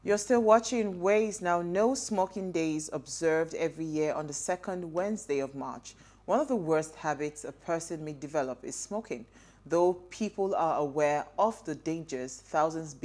You're still watching Ways. Now, no smoking days observed every year on the second Wednesday of March. One of the worst habits a person may develop is smoking. Though people are aware of the dangers, thousands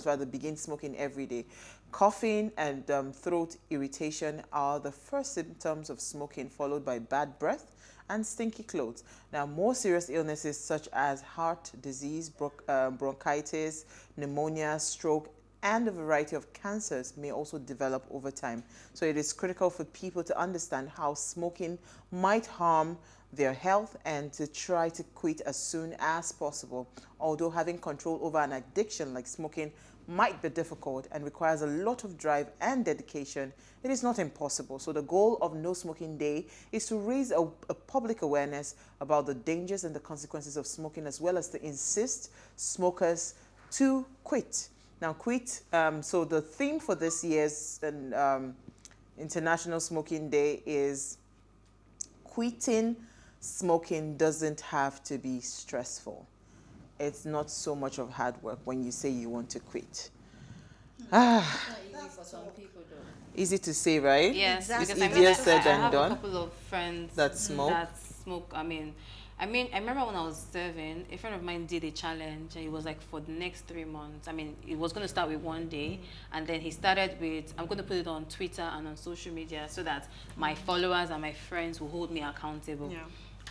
rather begin smoking every day. Coughing and throat irritation are the first symptoms of smoking, followed by bad breath and stinky clothes. Now, more serious illnesses such as heart disease, bronchitis, pneumonia, stroke, and a variety of cancers may also develop over time. So it is critical for people to understand how smoking might harm their health and to try to quit as soon as possible. Although having control over an addiction like smoking might be difficult and requires a lot of drive and dedication, it is not impossible. So the goal of No Smoking Day is to raise a public awareness about the dangers and the consequences of smoking, as well as to insist smokers to quit. Now, quit. So the theme for this year's International Smoking Day is quitting smoking doesn't have to be stressful. It's not so much of hard work when you say you want to quit. It's not easy for some people though. Easy to say, right? Yes, It's because easier said I than have done. a couple of friends That smoke. I mean, I remember when I was 7, a friend of mine did a challenge, and it was like for the next 3 months. I mean, it was going to start with one day, and then he started with, I'm going to put it on Twitter and on social media so that my followers and my friends will hold me accountable. Yeah.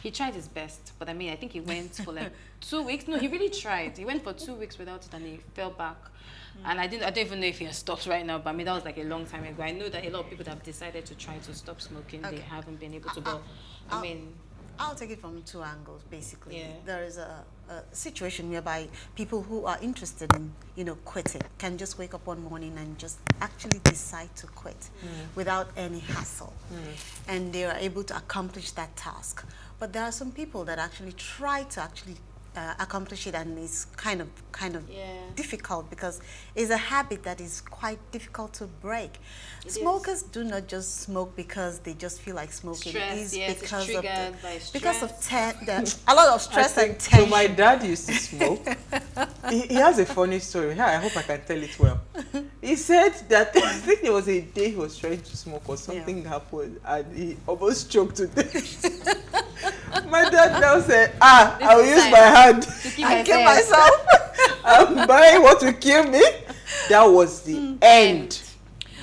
He tried his best, but I mean, I think he went for like 2 weeks. No, he really tried. He went for 2 weeks without it, and he fell back. And I don't even know if he has stopped right now, but I mean, that was like a long time ago. I know that a lot of people that have decided to try to stop smoking, Okay. they haven't been able to, but I mean... I'll take it from 2 angles, basically. Yeah. There is a situation whereby people who are interested in, quitting can just wake up one morning and just actually decide to quit without any hassle. And they are able to accomplish that task. But there are some people that actually try to accomplish it, and it's kind of Yeah. difficult because it's a habit that is quite difficult to break. Smokers do not just smoke because they just feel like smoking. Stress, It's yes, it's because triggered by because of stress. a lot of stress and tension. So my dad used to smoke. He has a funny story. I hope I can tell it well. He said that I think there was a day he was trying to smoke or something happened and he almost choked to death. My dad now said, I will use my hand I kill myself. and buy what will kill me. That was the end.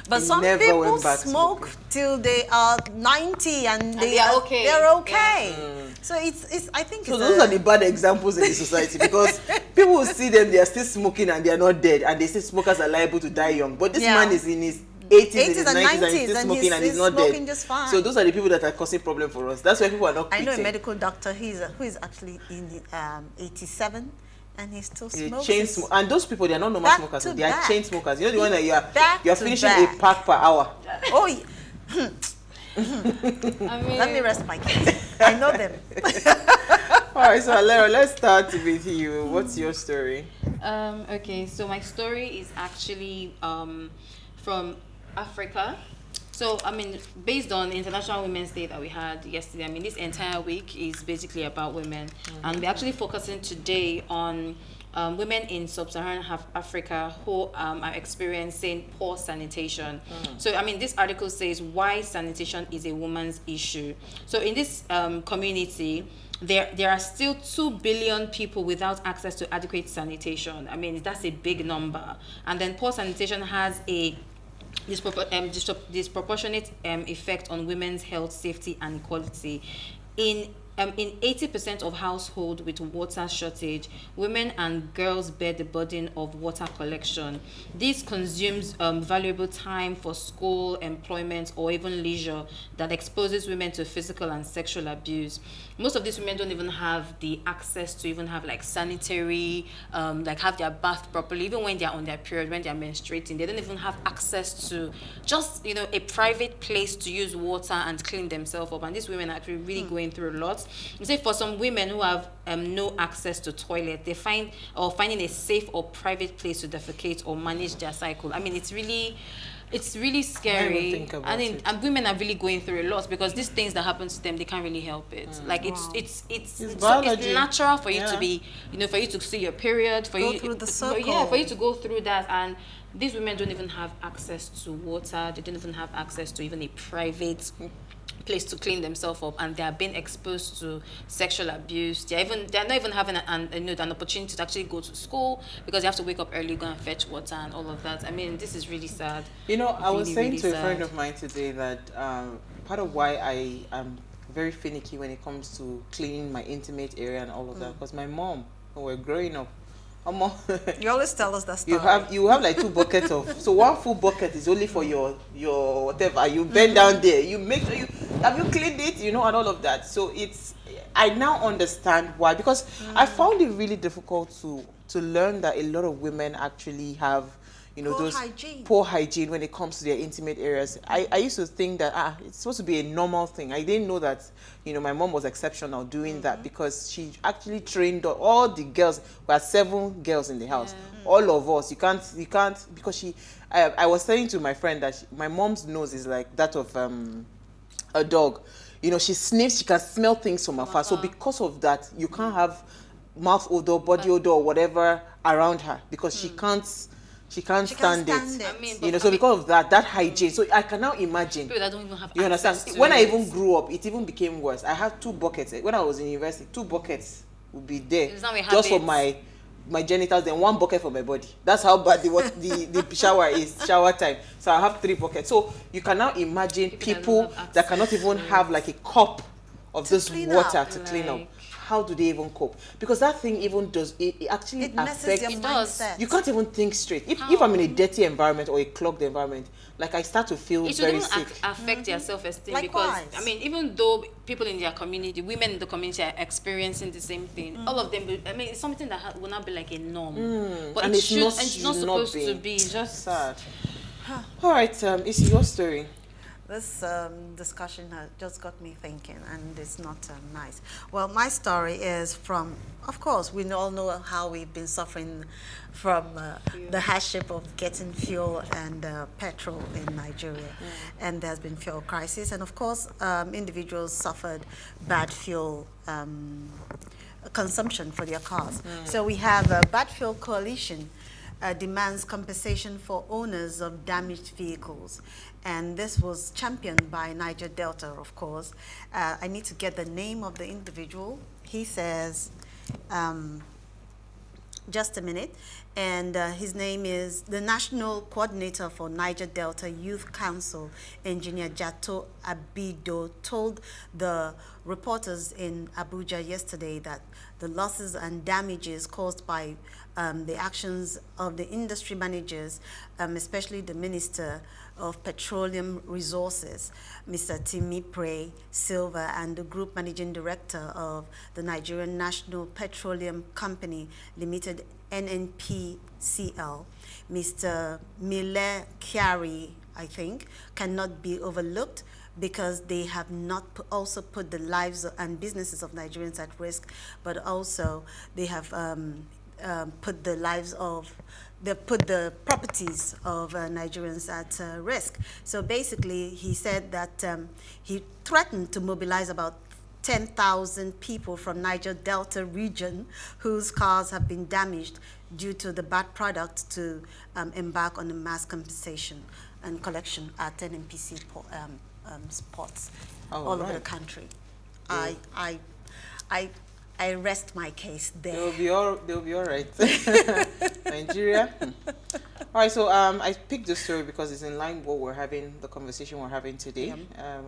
But He some never people went back smoke smoking. till they are 90 and they are okay. They're okay. So it's I think So it's those are the bad examples in the society, because people will see them, they are still smoking and they are not dead, and they say smokers are liable to die young. But this man is in his 80s, in his 90s, and he's still smoking and he's not smoking dead. just fine. So those are the people that are causing problem for us. That's why people are not I quitting. know a medical doctor who is actually in 87 and he still They smokes. chain smoke, and those people, they are not normal Back smokers. to They are back. chain smokers. You know the one that you Back are to finishing back. a pack per hour. Oh, yeah. I mean, Let me rest my case. I know them. All right, so Alera, let's start with you. What's your story? Okay, so my story is actually from Africa. So, I mean, based on International Women's Day that we had yesterday, I mean, this entire week is basically about women. And we're actually focusing today on women in sub-Saharan Africa who are experiencing poor sanitation. So, I mean, this article says why sanitation is a woman's issue. So, in this community, there are still 2 billion people without access to adequate sanitation. I mean, that's a big number. And then poor sanitation has a disproportionate effect on women's health, safety, and equality. In 80% of households with water shortage, women and girls bear the burden of water collection. This consumes valuable time for school, employment, or even leisure that exposes women to physical and sexual abuse. Most of these women don't even have the access to even have like sanitary, like have their bath properly. Even when they're on their period, when they're menstruating, they don't even have access to just, a private place to use water and clean themselves up. And these women are actually really going through a lot. You say for some women who have no access to toilet, they finding a safe or private place to defecate or manage their cycle. I mean, it's really It's really even scary. think about And, it. and women are really going through a lot because these things that happen to them, they can't really help it. Like Wow. it's biology. natural for you to Yeah. be, for you to see your period, for Go you through the yeah, for you circle. to go through that. And these women don't even have access to water. They don't even have access to even a private place to clean themselves up, and they are being exposed to sexual abuse. They're not even having an opportunity to actually go to school because you have to wake up early, go and fetch water and all of that. I mean, this is really sad. I was Really, saying really to a friend sad. of mine today that part of why I am very finicky when it comes to cleaning my intimate area and all of that, because my mom, when we were growing up, mom, You always tell us that story. you have like 2 buckets of, so one full bucket is only for your whatever. You bend down there, you make sure you have you cleaned it, and all of that. So I now understand why, because I found it really difficult to learn that a lot of women actually have Poor those hygiene. poor hygiene when it comes to their intimate areas. I used to think that it's supposed to be a normal thing. I didn't know that my mom was exceptional doing that, because she actually trained all the girls. We had 7 girls in the house. All of us. You can't because I was saying to my friend that my mom's nose is like that of a dog. She sniffs, she can smell things from afar. So because of that, you can't have mouth odor, body odor, or whatever around her, because she can't stand it. I mean, So because of that hygiene. So I can now imagine. people that don't even have You understand? access to When I it. even grew up, it even became worse. I had 2 buckets. When I was in university, 2 buckets would be there It's not a just for habit. my genitals, then 1 bucket for my body. That's how bad the shower is, shower time. So I have 3 buckets. So you can now imagine People people that don't have that cannot even access. have like a cup of To this clean water up. to clean up. Like- How do they even cope? Because that thing even does it actually It messes affects. your It does. mindset. You can't even think straight. If I'm in a dirty environment or a clogged environment, like I start to feel It should very even sick. affect their self-esteem Likewise. because, I mean, even though people in their community, women in the community are experiencing the same thing, all of them, I mean, it's something that will not be like a norm. But And it it's not- it's not should not supposed be. to be just... Sad. All right, it's your story. This discussion has just got me thinking, and it's not nice. Well, my story is from, of course, we all know how we've been suffering from the hardship of getting fuel and petrol in Nigeria. And there's been fuel crisis. And of course, individuals suffered bad fuel consumption for their cars. So we have a Bad Fuel Coalition demands compensation for owners of damaged vehicles. And this was championed by Niger Delta, of course. I need to get the name of the individual. He says, just a minute. And his name is the National Coordinator for Niger Delta Youth Council, Engineer Jato Abido, told the reporters in Abuja yesterday that the losses and damages caused by the actions of the industry managers, especially the Minister of Petroleum Resources, Mr. Timipre Silva, and the Group Managing Director of the Nigerian National Petroleum Company Limited, NNPCL, Mr. Mile Kyari, I think, cannot be overlooked because they have not also put the lives and businesses of Nigerians at risk, but also they have put the lives of, they put the properties of Nigerians at risk. So basically, he said that he threatened to mobilize about 10,000 people from Niger Delta region whose cars have been damaged due to the bad product to embark on a mass compensation and collection at NNPC spots all over the country. Yeah. I rest my case there. They'll be all right. Nigeria. All right, so I picked this story because it's in line with what we're having, the conversation we're having today.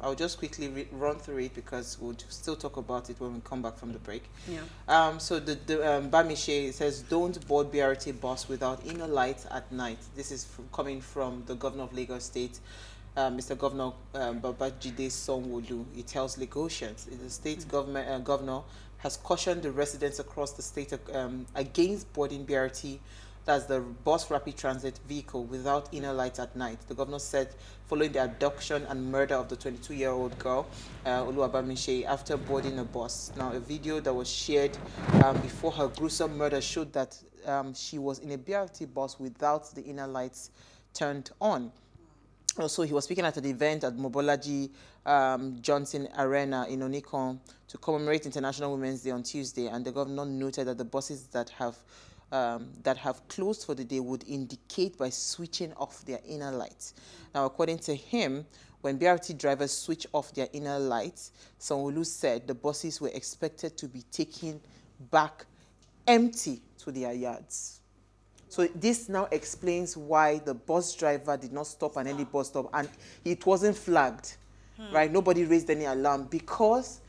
I'll just quickly run through it because we'll still talk about it when we come back from the break. So the Bamishe says, don't board BRT bus without inner lights at night. This is coming from the governor of Lagos State, Mr. Governor Babajide Sanwo-Olu. He tells Lagosians, the state governor has cautioned the residents across the state against boarding BRT, that's the bus rapid transit vehicle, without inner lights at night. The governor said following the abduction and murder of the 22-year-old girl, Oluwabamiche, after boarding a bus. Now, a video that was shared before her gruesome murder showed that she was in a BRT bus without the inner lights turned on. Also, he was speaking at an event at Mobolaji Johnson Arena in Onikon to commemorate International Women's Day on Tuesday, and the governor noted that the buses that have closed for the day would indicate by switching off their inner lights. Now, according to him, when BRT drivers switch off their inner lights, Sanwo-Olu said the buses were expected to be taken back empty to their yards. So this now explains why the bus driver did not stop at any bus stop, and it wasn't flagged, right? Nobody raised any alarm, because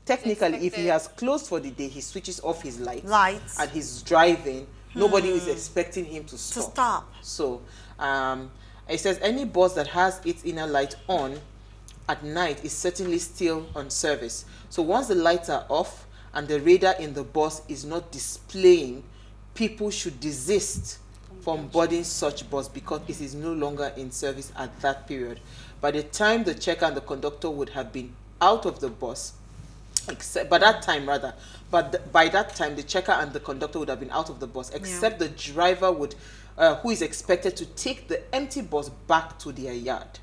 technically if he has closed for the day, he switches off his lights. And he's driving, nobody is expecting him to stop. So it says any bus that has its inner light on at night is certainly still on service. So once the lights are off and the radar in the bus is not displaying, people should desist from boarding such bus because it is no longer in service at that period. By the time the checker and the conductor would have been out of the bus, by that time the checker and the conductor would have been out of the bus, except the driver would, who is expected to take the empty bus back to their yard.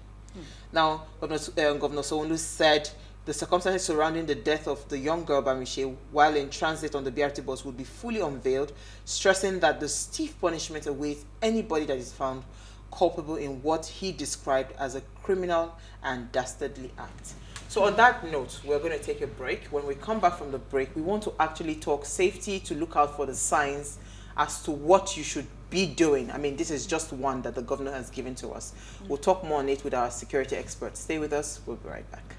Now, Governor Sanwo-Olu said the circumstances surrounding the death of the young girl Bamishe while in transit on the BRT bus would be fully unveiled, stressing that the stiff punishment awaits anybody that is found culpable in what he described as a criminal and dastardly act. So on that note, we're going to take a break. When we come back from the break, we want to actually talk safety, to look out for the signs as to what you should be doing. I mean, this is just one that the governor has given to us. We'll talk more on it with our security experts. Stay with us. We'll be right back.